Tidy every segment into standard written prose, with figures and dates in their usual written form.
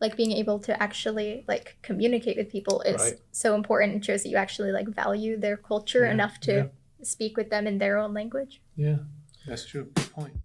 like being able to actually like communicate with people is Right. so important. It shows that you actually like value their culture enough to speak with them in their own language. Yeah, that's true. Good point.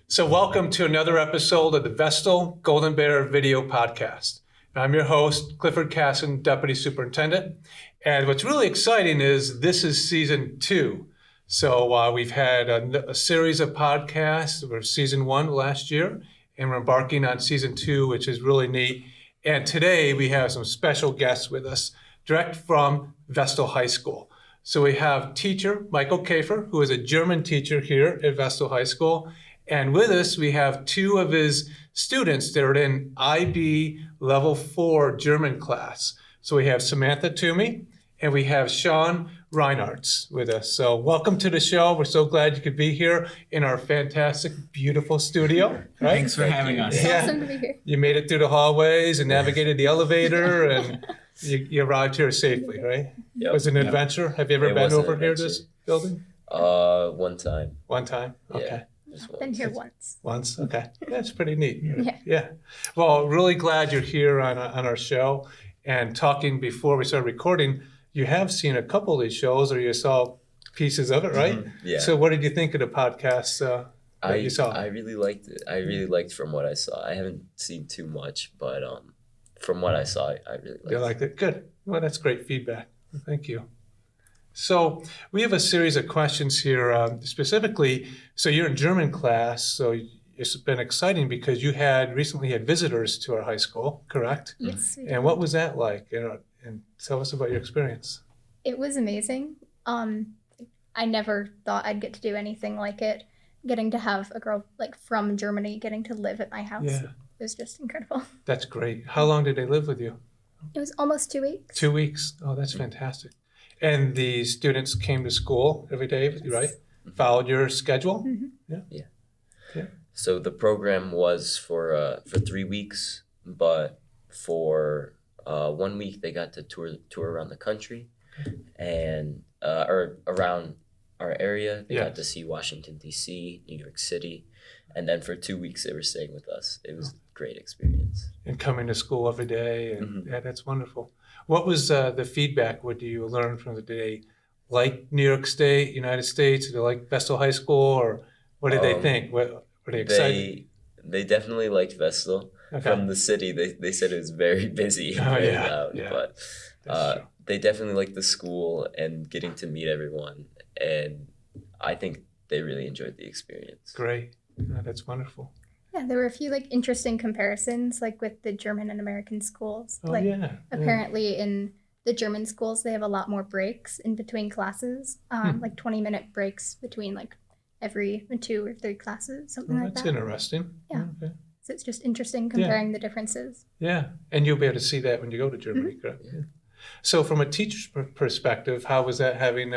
So welcome to another episode of the Vestal Golden Bear Video Podcast. I'm your host, Clifford Casson, Deputy Superintendent. And what's really exciting is this is season 2. So we've had a series of podcasts. We're season 1 last year, and we're embarking on season 2, which is really neat. And today we have some special guests with us, direct from Vestal High School. So we have teacher Michael Kaefer, who is a German teacher here at Vestal High School. And with us, we have 2 of his students that are in IB Level 4 German class. So we have Samantha Toomey and we have Sean Reinhardt with us. So welcome to the show. We're so glad you could be here in our fantastic, beautiful studio. Right? Thanks for having us. It's awesome to be here. You made it through the hallways and navigated the elevator and you arrived here safely, right? Yep. It was an adventure. Have you ever been over here to this building? One time. One time? Okay. Yeah. Just Been here once. Once? Okay. That's pretty neat. Yeah. Well, really glad you're here on our show. And talking before we started recording, you have seen a couple of these shows or you saw pieces of it, right? Mm-hmm. Yeah. So what did you think of the podcast that you saw? I really liked it. I really liked from what I saw. I haven't seen too much, but from what I saw, I really liked it. You liked it? Good. Well, that's great feedback. Thank you. So we have a series of questions here, specifically, so you're in German class, so it's been exciting because you recently had visitors to our high school, correct? Yes. we And what was that like? And tell us about your experience. It was amazing. I never thought I'd get to do anything like it. Getting to have a girl like from Germany getting to live at my house. Yeah. It was just incredible. That's great. How long did they live with you? It was almost 2 weeks. 2 weeks. Oh, that's fantastic. And the students came to school every day, right? Followed your schedule? Mm-hmm. Yeah. So the program was for 3 weeks, but for 1 week they got to tour around the country, and or around our area. They got to see Washington D.C., New York City, and then for 2 weeks they were staying with us. It was a great experience. And coming to school every day, and yeah, that's wonderful. What was the feedback? What do you learn from the day? Like New York State, United States? Did they like Vestal High School, or what did they think? Were they excited? They definitely liked Vestal. Okay. From the city, they said it was very busy and very loud, but they definitely liked the school and getting to meet everyone, and I think they really enjoyed the experience. Great. That's wonderful. Yeah, there were a few like interesting comparisons like with the German and American schools. Oh, like yeah. apparently in the German schools they have a lot more breaks in between classes, like 20-minute breaks between like every 2 or 3 classes, something like That's that. interesting. Yeah. Okay. So it's just interesting comparing the differences. Yeah, and you'll be able to see that when you go to Germany, correct? Yeah. So from a teacher's perspective, how was that having,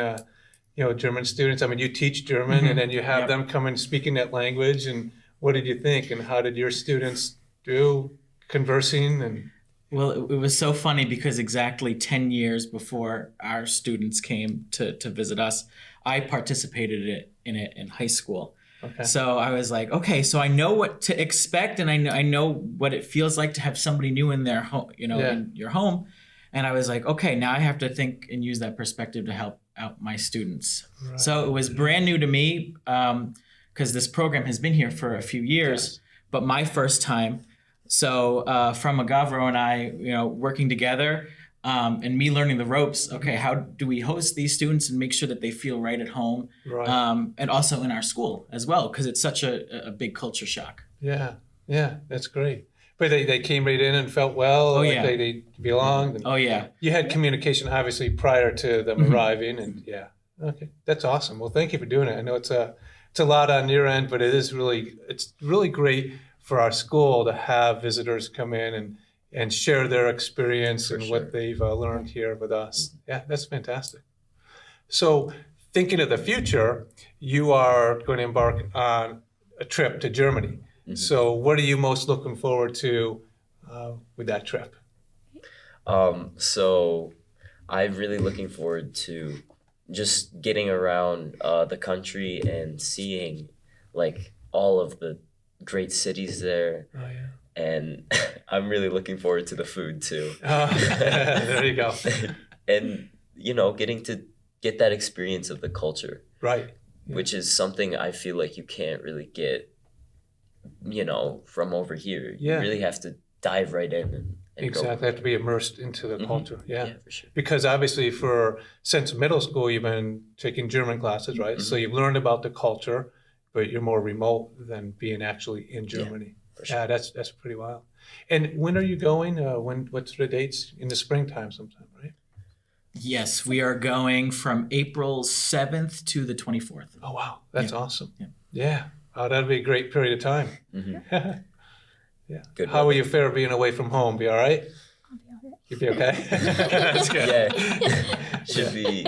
German students? I mean, you teach German and then you have them come and speaking that language, and what did you think? And how did your students do conversing? And Well, it was so funny because exactly 10 years before our students came to visit us, I participated in it in high school. Okay. So I was like, okay, so I know what to expect, and I know what it feels like to have somebody new in their home, in your home. And I was like, okay, now I have to think and use that perspective to help out my students. Right. So it was brand new to me because this program has been here for a few years, but my first time. So from Agavro and I, working together and me learning the ropes, okay, how do we host these students and make sure that they feel right at home? Right. And also in our school as well, because it's such a big culture shock. Yeah, that's great. But they came right in and felt well. Oh, like yeah. They belonged. And Oh, yeah. you had communication obviously prior to them arriving, and okay, that's awesome. Well, thank you for doing it. I know it's a lot on your end, but it's really great for our school to have visitors come in and share their experience and what they've learned here with us. Yeah, that's fantastic. So thinking of the future, you are going to embark on a trip to Germany. Mm-hmm. So what are you most looking forward to with that trip? So I'm really looking forward to just getting around the country and seeing like all of the great cities there. Oh, yeah. And I'm really looking forward to the food too. There you go. And, you know, getting to get that experience of the culture, Right. Yeah. which is something I feel like you can't really get, you know, from over here. Yeah. You really have to dive right in and Exactly. go. Have to be immersed into the culture. Yeah. Yeah, for sure. Because obviously since middle school, you've been taking German classes, right? So you've learned about the culture, but you're more remote than being actually in Germany. For sure. Yeah, that's pretty wild. And when are you going? What's the dates? In the springtime sometime, right? Yes, we are going from April 7th to the 24th. Oh, wow. That's awesome. Yeah. Yeah. Oh, that'll be a great period of time. Mm-hmm. Yeah. Good How will weather. you fare being away from home? Be all right? I'll be all right. You'll be okay? That's good. Yeah. Should be,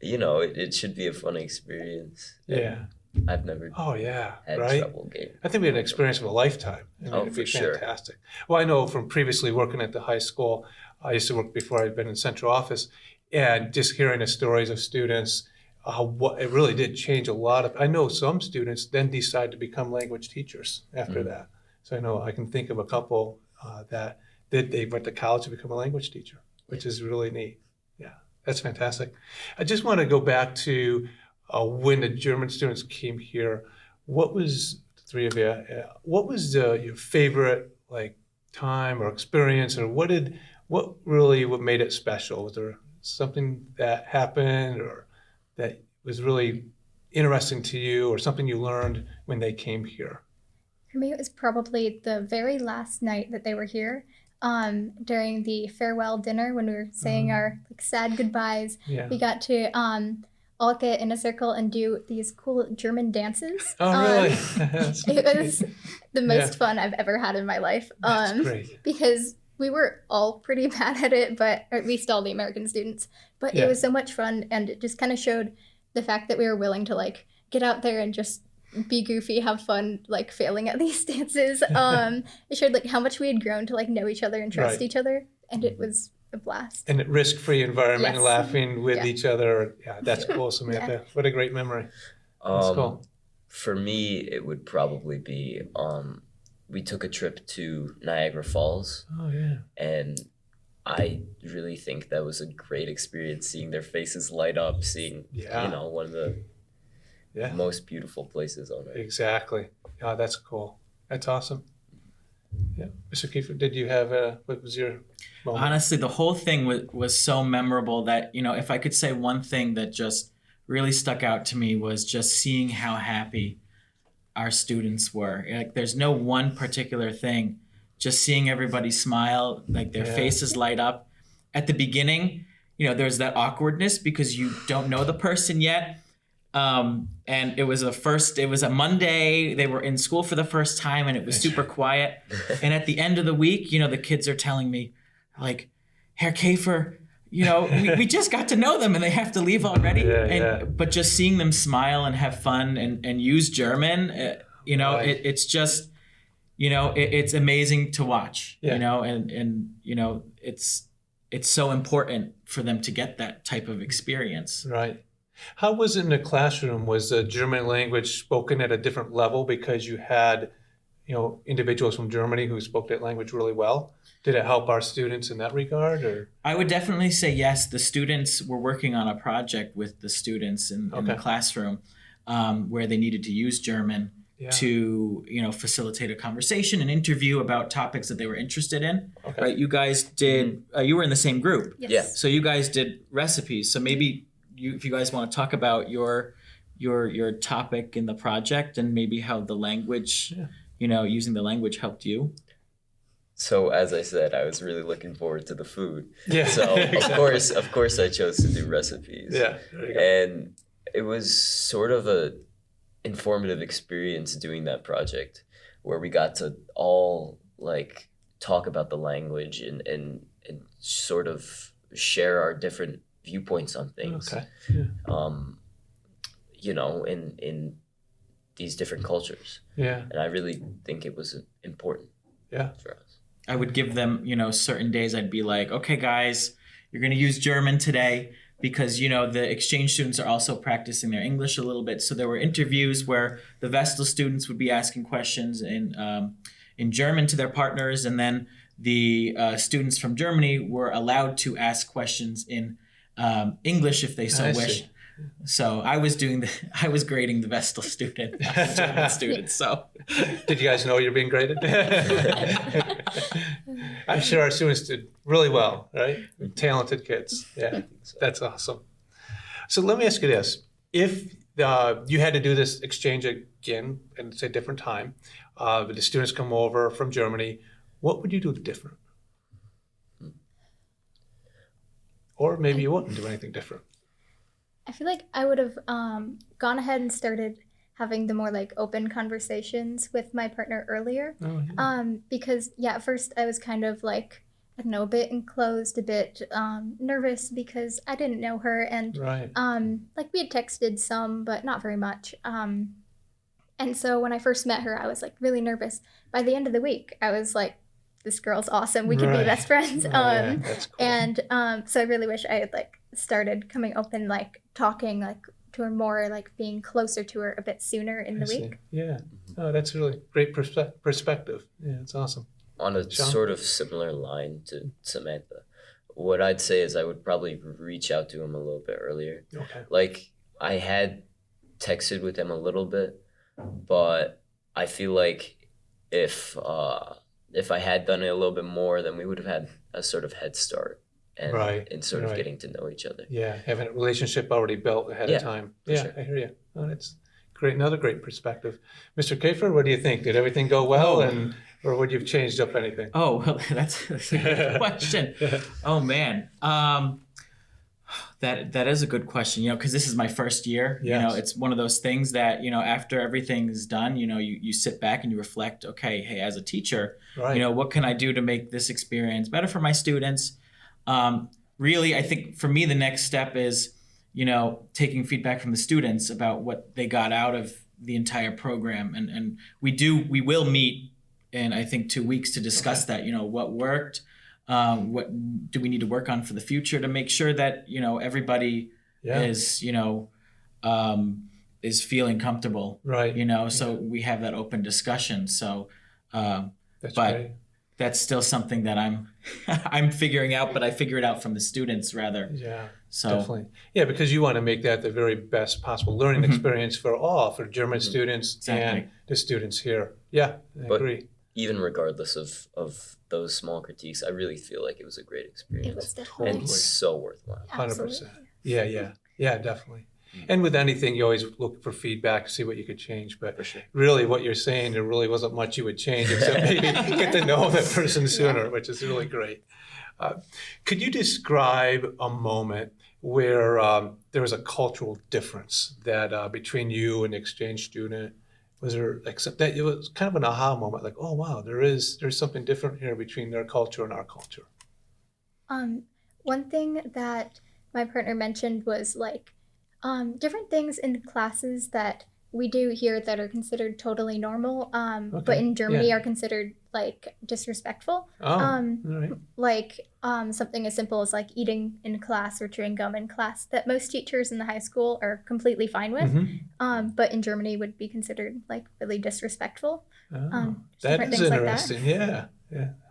you know, it should be a fun experience. Yeah. I've never Oh, yeah. had Right? trouble getting. I think we had an experience of a lifetime. I mean, Oh, it'd for be sure. fantastic. Well, I know from previously working at the high school, I used to work before I'd been in central office, and just hearing the stories of students, what it really did change a lot of. I know some students then decide to become language teachers after that. So I know I can think of a couple that they went to college to become a language teacher, which is really neat. Yeah, that's fantastic. I just want to go back to when the German students came here. What was the three of you? What was your favorite like time or experience, or what made it special? Was there something that happened or that was really interesting to you, or something you learned when they came here? For me, it was probably the very last night that they were here. During the farewell dinner, when we were saying our like sad goodbyes, Yeah. we got to all get in a circle and do these cool German dances. Oh, really? That's It was the most Yeah. fun I've ever had in my life. That's great. Because we were all pretty bad at it, but or at least all the American students. But Yeah. it was so much fun, and it just kind of showed the fact that we were willing to like get out there and just be goofy, have fun, like failing at these dances. It showed like how much we had grown to like know each other and trust Right. each other, and it was a blast. And a risk-free environment, Yes. laughing with Yeah. each other. Yeah, that's cool, Samantha. What a great memory. That's cool. For me, it would probably be we took a trip to Niagara Falls, Oh, yeah. and I really think that was a great experience, seeing their faces light up, seeing Yeah. you know, one of the Yeah, most beautiful places on earth. exactly. Oh, that's cool. That's awesome. Yeah. Mr. Kaefer, did you have what was your moment? Honestly, the whole thing was so memorable that, you know, if I could say one thing that just really stuck out to me was just seeing how happy our students were. Like, there's no one particular thing. Just seeing everybody smile, like their Yeah. faces light up. At the beginning, you know, there's that awkwardness because you don't know the person yet. And it was a Monday. They were in school for the first time, and it was super quiet. And at the end of the week, you know, the kids are telling me, like, Herr Kaefer, you know, we just got to know them and they have to leave already. Yeah. But just seeing them smile and have fun and use German, you know, Right. it's just, you know, it's amazing to watch, Yeah. you know, and you know, it's so important for them to get that type of experience. Right. How was it in the classroom? Was the German language spoken at a different level because you had, you know, individuals from Germany who spoke that language really well? Did it help our students in that regard, or? I would definitely say yes. The students were working on a project with the students in the Okay. classroom where they needed to use German Yeah. to, you know, facilitate a conversation, an interview about topics that they were interested in. Okay. Right? You guys did. You were in the same group, Yes. Yeah. so you guys did recipes. So maybe if you guys want to talk about your topic in the project and maybe how the language, Yeah. you know, using the language helped you. So as I said, I was really looking forward to the food. Yeah. So Exactly. of course I chose to do recipes. Yeah. There you go. And it was sort of a informative experience doing that project where we got to all like talk about the language and sort of share our different viewpoints on things. Okay. Yeah. You know, in these different cultures. Yeah. And I really think it was important Yeah. for us. I would give them, you know, certain days I'd be like, okay, guys, you're going to use German today because, you know, the exchange students are also practicing their English a little bit. So there were interviews where the Vestal students would be asking questions in German to their partners, and then the students from Germany were allowed to ask questions in English if they so wished. So I was grading the Vestal student, not the German students. So did you guys know you're being graded? I'm sure our students did really well, right? Talented kids. Yeah, that's awesome. So let me ask you this. If you had to do this exchange again, and it's a different time, but the students come over from Germany, what would you do different? Or maybe you wouldn't do anything different. I feel like I would have gone ahead and started having the more like open conversations with my partner earlier. Oh, yeah. Because at first I was kind of like, I don't know, a bit enclosed, a bit nervous because I didn't know her, and Right. like we had texted some, but not very much. And so when I first met her, I was like really nervous. By the end of the week, I was like, this girl's awesome. We could be Right. best friends. Oh, yeah, that's cool. And so I really wish I had like started coming open, like talking like to her more, like being closer to her a bit sooner in the I see. week. Yeah. Oh, that's really great perspective. Yeah, it's awesome. On a Sean? sort of similar line to Samantha, what I'd say is I would probably reach out to him a little bit earlier. Okay. Like, I had texted with him a little bit, but I feel like if I had done it a little bit more, then we would have had a sort of head start and Right, in sort of right. getting to know each other. Yeah, having a relationship already built ahead Yeah, of time. for Yeah, sure. I hear you. Oh, that's great. Another great perspective. Mr. Kaefer, what do you think? Did everything go well, or would you have changed up anything? Oh, well, that's a good question. Oh man, that is a good question. You know, because this is my first year. Yes. You know, it's one of those things that, you know, after everything's done, you know, you sit back and you reflect. Okay, hey, as a teacher, Right. you know, what can I do to make this experience better for my students? Really, I think for me, the next step is, you know, taking feedback from the students about what they got out of the entire program, and we will meet in, I think, 2 weeks to discuss that. You know, what worked. What do we need to work on for the future to make sure that, you know, everybody is, you know, is feeling comfortable, Right. you know, so we have that open discussion. So, That's but great. that's still something that I'm figuring out, but I figure it out from the students rather. Yeah, So definitely. Yeah, because you want to make that the very best possible learning experience for all, for German students Exactly. and the students here. Yeah, I But agree. even regardless of those small critiques, I really feel like it was a great experience. It was definitely and so worthwhile. 100%. Yeah, definitely. And with anything, you always look for feedback, see what you could change. But For sure. really, what you're saying, there really wasn't much you would change except maybe get to know that person sooner, which is really great. Could you describe a moment where there was a cultural difference that between you and the exchange student? Was there like that? It was kind of an aha moment, like, oh wow, there's something different here between their culture and our culture. One thing that my partner mentioned was like different things in classes that we do here that are considered totally normal, but Okay, in Germany yeah. are considered like disrespectful. Oh, all right. Like something as simple as like eating in class or chewing gum in class that most teachers in the high school are completely fine with, Mhm. but in Germany would be considered like really disrespectful. Oh, Just that different is things like that. interesting. Yeah.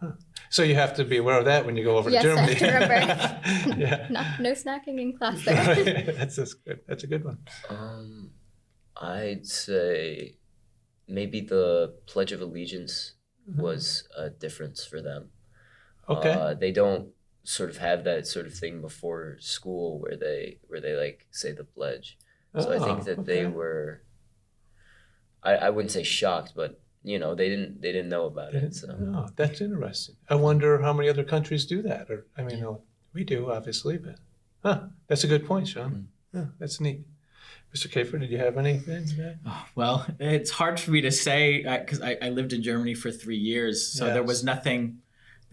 Huh. So you have to be aware of that when you go over Yes, to I Germany. have to remember. Yeah. No snacking in class there. That's just good. That's a good one. I'd say maybe the Pledge of Allegiance was a difference for them. Okay. They don't sort of have that sort of thing before school where they like say the pledge. So I think that they were. I wouldn't say shocked, but you know they didn't know about it. So Oh, that's interesting. I wonder how many other countries do that. Or I mean, no, we do obviously, but that's a good point, Sean. Yeah, that's neat. Mr. Kaefer, did you have anything to that? Oh, well, it's hard for me to say because I lived in Germany for 3 years, so there was nothing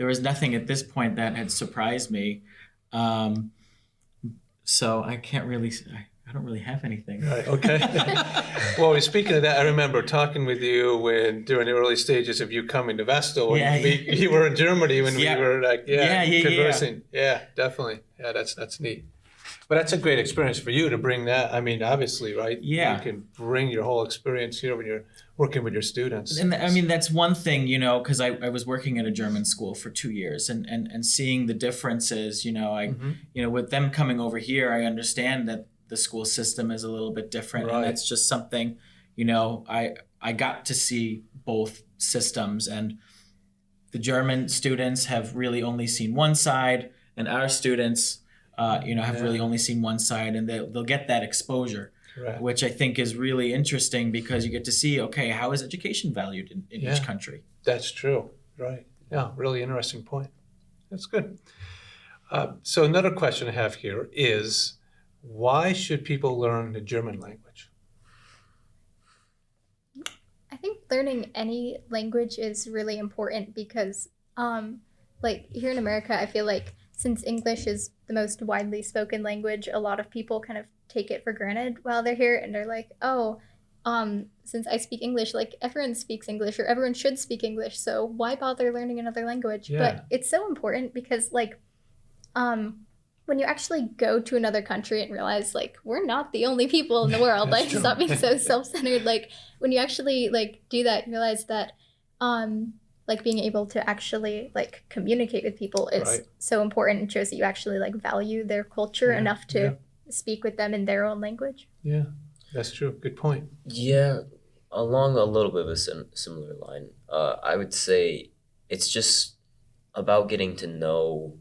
at this point that had surprised me. So I can't really. I don't really have anything. Right. Okay. Well, speaking of that, I remember talking with you during the early stages of you coming to Vestal. Yeah, You were in Germany when Yeah. we were like, Yeah. conversing. Yeah, definitely. Yeah, that's neat. But that's a great experience for you to bring that. I mean, obviously, right? Yeah. You can bring your whole experience here when you're working with your students. And I mean, that's one thing, because I was working at a German school for 2 years and seeing the differences, with them coming over here, I understand that the school system is a little bit different. Right. And that's just something, I got to see both systems, and the German students have really only seen one side, and our students, have really only seen one side, and they'll get that exposure. Correct. Which I think is really interesting because you get to see, okay, how is education valued in each country? That's true. Right. Yeah, really interesting point. That's good. So another question I have here is, why should people learn the German language? I think learning any language is really important because, here in America, I feel like since English is the most widely spoken language, a lot of people kind of take it for granted while they're here, and they're like, oh, since I speak English, like everyone speaks English or everyone should speak English, so why bother learning another language? Yeah. But it's so important because when you actually go to another country and realize we're not the only people in the world, That's true. stop being so self-centered. When you actually do that, you realize that being able to actually communicate with people is Right. so important. It shows that you actually value their culture Yeah, enough to speak with them in their own language. Yeah, that's true. Good point. Yeah, along a little bit of a similar line, I would say it's just about getting to know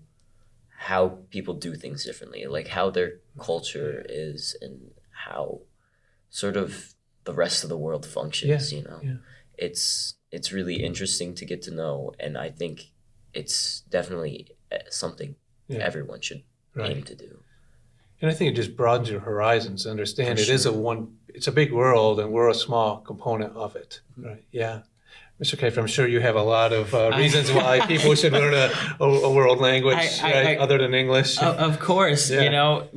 how people do things differently, like how their culture is and how sort of the rest of the world functions, Yeah. It's really interesting to get to know, and I think it's definitely something Yeah. everyone should Right. aim to do. And I think it just broadens your horizons. Understand For it is sure. it's a big world, and we're a small component of it. Right? Yeah. Mr. Kaefer, I'm sure you have a lot of reasons why people should learn a world language, right, other than English. Of course, Yeah.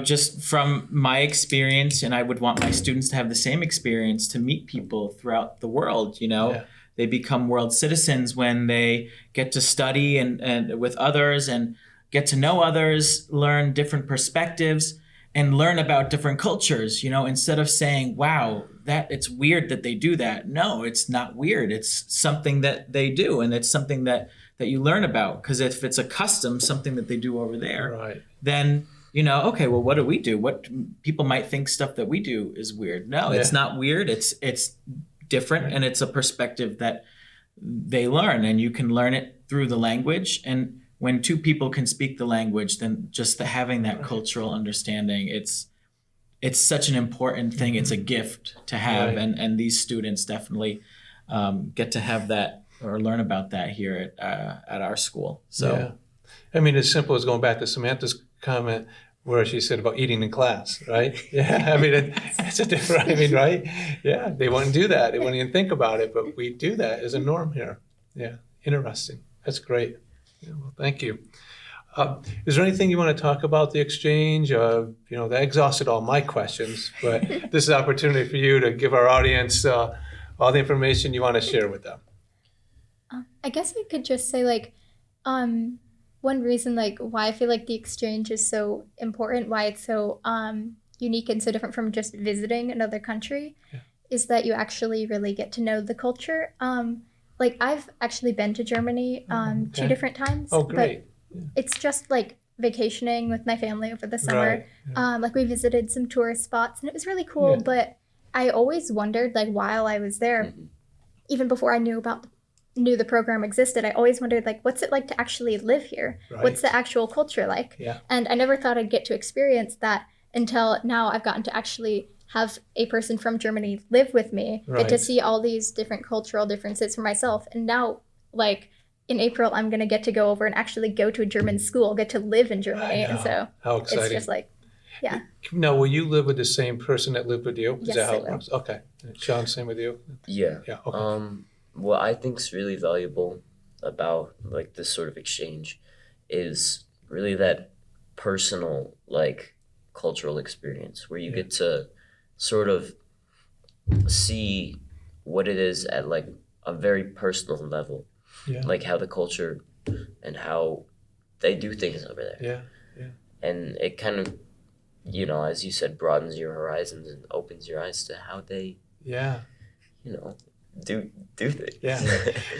just from my experience, and I would want my students to have the same experience, to meet people throughout the world. Yeah. They become world citizens when they get to study and with others and get to know others, learn different perspectives, and learn about different cultures. Instead of saying, "Wow, that it's weird that they do that." No, it's not weird. It's something that they do, and it's something that you learn about. Because if it's a custom, something that they do over there, Right. then okay, well, what do we do? What people might think stuff that we do is weird. No, it's not weird. It's different, Right. and it's a perspective that they learn, and you can learn it through the language. And when two people can speak the language, then just having that cultural understanding, it's such an important thing. It's a gift to have, Right. and these students definitely get to have that or learn about that here at our school. So. Yeah. I mean, as simple as going back to Samantha's comment where she said about eating in class, right? Yeah, I mean, it's a different, right? Yeah, they wouldn't do that. They wouldn't even think about it, but we do that as a norm here. Yeah, interesting. That's great. Yeah, well, thank you. Is there anything you want to talk about the exchange? That exhausted all my questions, but this is an opportunity for you to give our audience all the information you want to share with them. I guess I could just say one reason why I feel like the exchange is so important, why it's so unique and so different from just visiting another country, is that you actually really get to know the culture. I've actually been to Germany 2 different times. Oh, great. But it's just vacationing with my family over the summer. Right. We visited some tourist spots, and it was really cool. Yeah. But I always wondered, while I was there, even before I knew the program existed, I always wondered, what's it like to actually live here? Right. What's the actual culture like? Yeah. And I never thought I'd get to experience that until now. I've gotten to actually have a person from Germany live with me, get to Right. see all these different cultural differences for myself. And now, in April, I'm going to get to go over and actually go to a German school, get to live in Germany. And so How it's exciting. just yeah. Now, will you live with the same person that lived with you? Is Yes, that how I it will. works? Okay. Sean, same with you? Yeah. Yeah. Okay. What I think is really valuable about this sort of exchange is really that personal cultural experience where you get to sort of see what it is at like a very personal level, like how the culture and how they do things over there. And it kind of, you know, as you said, broadens your horizons and opens your eyes to how they, you know, do things.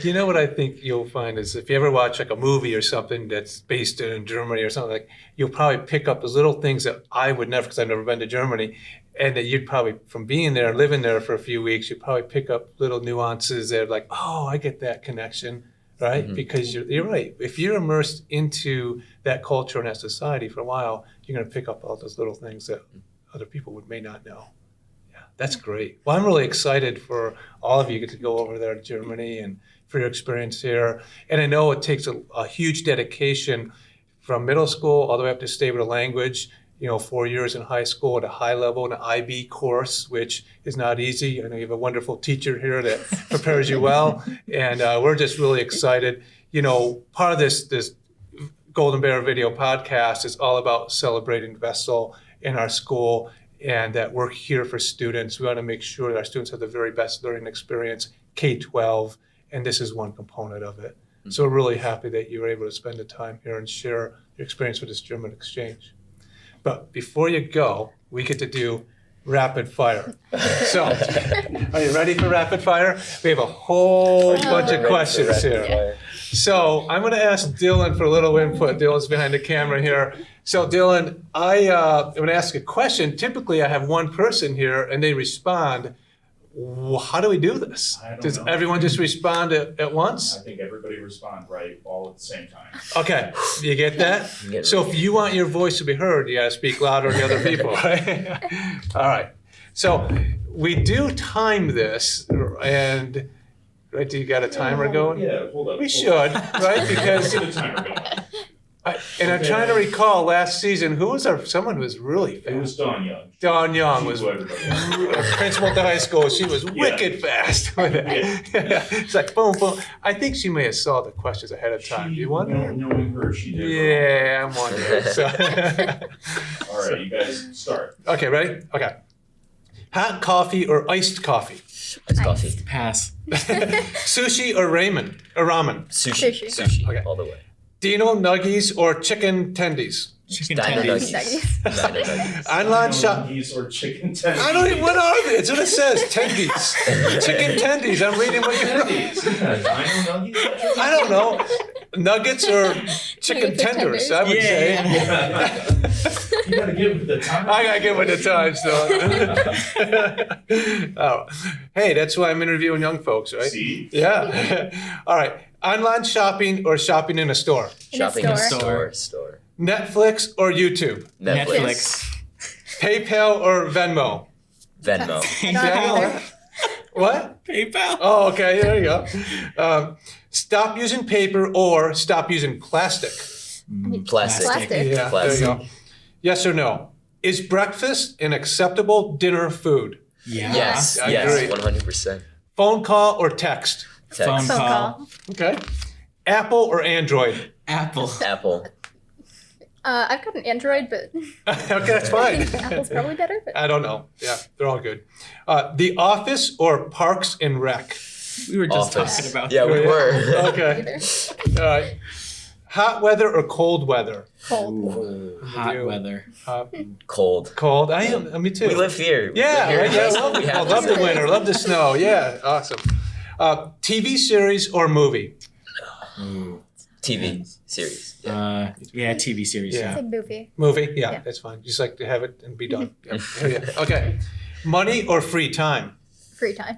You know what I think you'll find is if you ever watch like a movie or something that's based in Germany or something, like you'll probably pick up those little things that I would never, because I've never been to Germany, and that you'd probably, from being there, living there for a few weeks, you'd probably pick up little nuances that are like, oh, I get that connection, right? Because you're right. If you're immersed into that culture and that society for a while, you're going to pick up all those little things that other people may not know. That's great. Well, I'm really excited for all of you to go over there to Germany and for your experience here. And I know it takes a huge dedication from middle school all the way up to stay with a language, 4 years in high school at a high level, an IB course, which is not easy. I know you have a wonderful teacher here that prepares you well. And we're just really excited. Part of this Golden Bear video podcast is all about celebrating Vestal in our school, and that we're here for students. We want to make sure that our students have the very best learning experience, K-12, and this is one component of it. So we're really happy that you were able to spend the time here and share your experience with this German exchange. But before you go, we get to do rapid fire. So, are you ready for rapid fire? We have a whole bunch of questions here. So I'm going to ask Dylan for a little input. Dylan's behind the camera here. So Dylan, I'm going to ask a question. Typically, I have one person here, and they respond. How do we do this? Does everyone just respond at once? I think everybody respond right all at the same time. Okay, you get that? So if you want your voice to be heard, you got to speak louder than the other people, right? All right. So we do time this, and right? Do you got a timer going? Yeah, hold up. We should, right? Because Get a timer going. I'm trying to recall last season someone who was really fast. It was Dawn Young. Dawn Young She was blew everybody. principal at the high school. She was wicked fast with it. It's like boom, boom. I think she may have saw the questions ahead of time. Do you wonder? Knowing her, she did. Yeah, I'm wondering. So. All right, you guys start. Okay, ready? Okay. Hot coffee or iced coffee? Iced coffee. Pass. Sushi or ramen? Sushi. Okay. All the way. Dino nuggies or chicken tendies? Chicken Dino tendies. nuggies. Dino nuggies. Online shop. Nuggies or chicken tendies. I don't even. What are they? It's what it says. Tendies. Chicken tendies. I'm reading what you're reading. Dino nuggies? I don't know. Nuggets or chicken tenders, I would say. You gotta give it the time. I gotta give it the time, so. Oh. Hey, that's why I'm interviewing young folks, right? See? Yeah. All right. Online shopping or shopping in a store? Shopping in a store. store. Netflix or YouTube? Netflix. PayPal or Venmo? Venmo. Either. What? PayPal. Oh, okay. There you go. Stop using paper or stop using plastic? Plastic. Yeah, there you Plastic. go. Yes or no? Is breakfast an acceptable dinner food? Yeah. Yes. I Yes. agree. 100%. Phone call or text? Phone Text. Phone call. call. Okay. Apple or Android? Apple. Apple. I've got an Android, but Okay, that's fine. Apple's probably better. But I don't know. Yeah, they're all good. The Office or Parks and Rec? We were just Office. talking about Yeah, we were. Okay. either. All right. Hot weather or cold weather? Cold. hot weather. Cold. Cold. Me too. We live here. We Yeah, live here. right, yeah, I We have love the this. winter, love the snow. Yeah, awesome. TV series or movie? TV series. Yeah, TV series. Yeah. Yeah. It's like movie. Movie? Yeah, Yeah. that's fine. Just like to have it and be done. Yep. Yeah. Okay. Money or free time? Free time.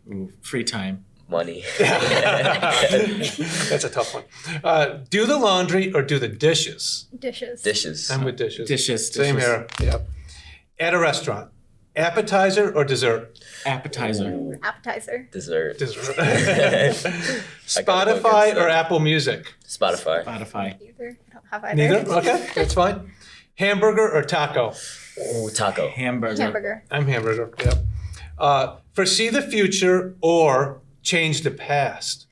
Ooh, free time. Money. That's a tough one. Do the laundry or do the dishes? Dishes. Dishes. I'm with dishes. Dishes. Same here. Yep. At a restaurant, appetizer or dessert? Appetizer. Appetizer. Dessert. Dessert. I gotta go Spotify against or that. Apple Music? Spotify. Spotify. Either. I don't have either. Neither? Okay, that's fine. Hamburger or taco? Ooh, taco. Hamburger. Hamburger. I'm hamburger, yep. Foresee the future or change the past?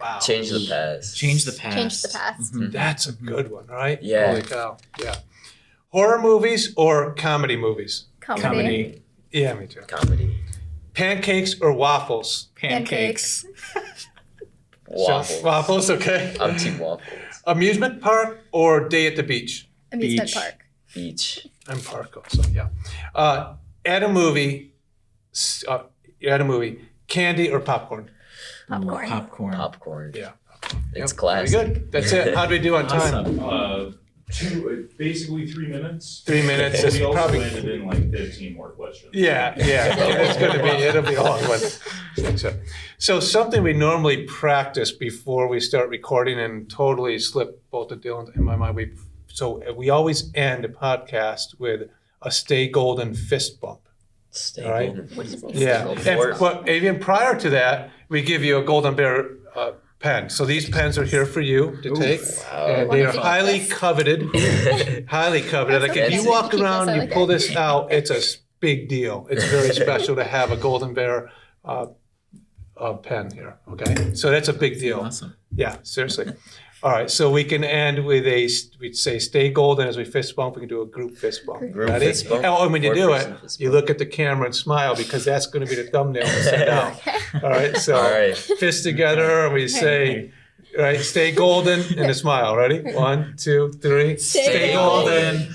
Wow. Change the past. Change the past. Change the past. That's a good one, right? Yeah. Holy cow. Yeah. Horror movies or comedy movies? Comedy. Yeah, me too. Comedy. Pancakes or waffles? Pancakes. Waffles. So, waffles, okay. I'm team waffles. Amusement park or day at the beach? Amusement Beach. park. Beach. I'm park also, yeah. At a movie, candy or popcorn? Popcorn. Popcorn. Popcorn. Yeah. It's Yep, classic. Very good. That's it. How do we do on time? Awesome. Basically 3 minutes. 3 minutes So is we also probably. landed in like 15 more questions. Yeah. It'll be a long one. So something we normally practice before we start recording and totally slip both of Dylan in my mind. We always end a podcast with a Stay Golden fist bump. Stay All right. golden. What is it? Yeah. Go And, for it. but even prior to that, we give you a Golden Bear pen. So these pens are here for you to take. Wow. And they are Wonderful. highly coveted. Highly coveted. Like if That's you walk keep this around, out you like pull that. this out, it's a big deal. It's very special to have a Golden Bear pen here. Okay, so that's a big deal. Awesome. Yeah, seriously. All right, so we can end with we'd say stay golden as we fist bump. We can do a group fist bump. Group Ready? fist bump. And when you do it, Four-person fist you bump. look at the camera and smile because that's going to be the thumbnail we send out. All right, so All right. fist together and we say, right, stay golden and a smile. Ready? 1, 2, 3. Stay golden. golden.